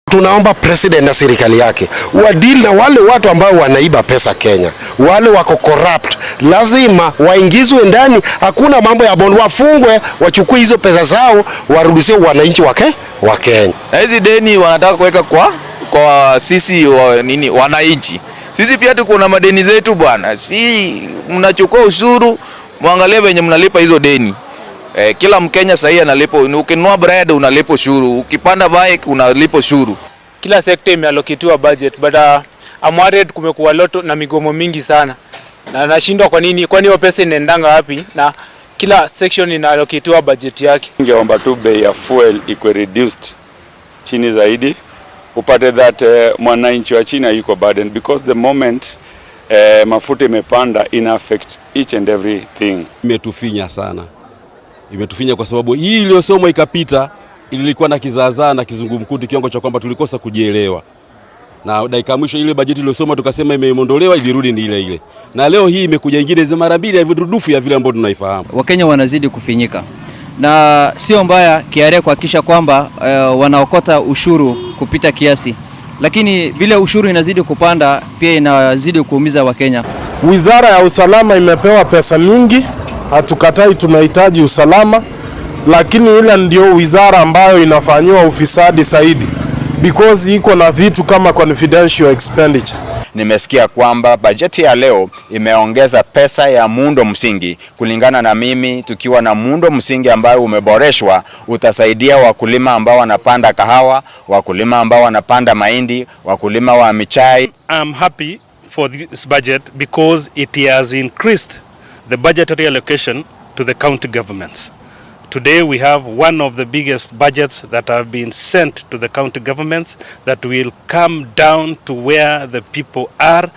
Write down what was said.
Tunaomba president na serikali yake wadili na wale watu ambao wanaiba pesa Kenya, wale wako corrupt, lazima waingizwe ndani. Hakuna mambo ya bond, wafungwe, wachukue hizo pesa zao warudishie wananchi wa Kenya. Na hizi deni wanataka kuweka kwa sisi wananchi. Sisi pia tuko na madeni zetu bwana. Si mnachukua ushuru, muangalie venye mnalipa hizo deni. Kila Mkenya sasa analipa, ukinunua bread unalipa ushuru, ukipanda bike unalipa ushuru. Kila sekta imeallocatiwa budget, but I'm worried kumekuwa loto na migomo mingi sana. Na nashindwa kwa nini, kwani hiyo pesa inaendanga wapi? Na kila section inaallocatiwa budget yake. Ningeomba tu bei ya fuel iko reduced chini zaidi, upate that mwananchi wa China yuko burden, because the moment mafuta imepanda ina affect each and everything. Imetufinya sana. Imetufinya kwa sababu hii iliyosomwa ikapita, ilikuwa na kizaazaa na kizungumkuti kiwango cha kwamba tulikosa kujielewa. Na dakika mwisho ile bajeti iliyosoma tukasema imeondolewa, ilirudi ni ile ile. Na leo hii imekuja nyingine za mara mbili ya virudufu ya vile ambavyo tunaifahamu. Wakenya wanazidi kufinyika. Na sio mbaya KRA kuhakikisha kwamba wanaokota ushuru kupita kiasi. Lakini vile ushuru inazidi kupanda pia inazidi kuumiza Wakenya. Wizara ya usalama imepewa pesa mingi, hatukatai tunahitaji usalama, lakini ile ndio wizara ambayo inafanyiwa ufisadi zaidi, because iko na vitu kama confidential expenditure. Nimesikia kwamba bajeti ya leo imeongeza pesa ya muundo msingi. Kulingana na mimi, tukiwa na muundo msingi ambao umeboreshwa, utasaidia wakulima ambao wanapanda kahawa, wakulima ambao wanapanda mahindi, wakulima wa michai. I'm happy for this budget because it has increased the budgetary allocation to the county governments. Today we have one of the biggest budgets that have been sent to the county governments that will come down to where the people are.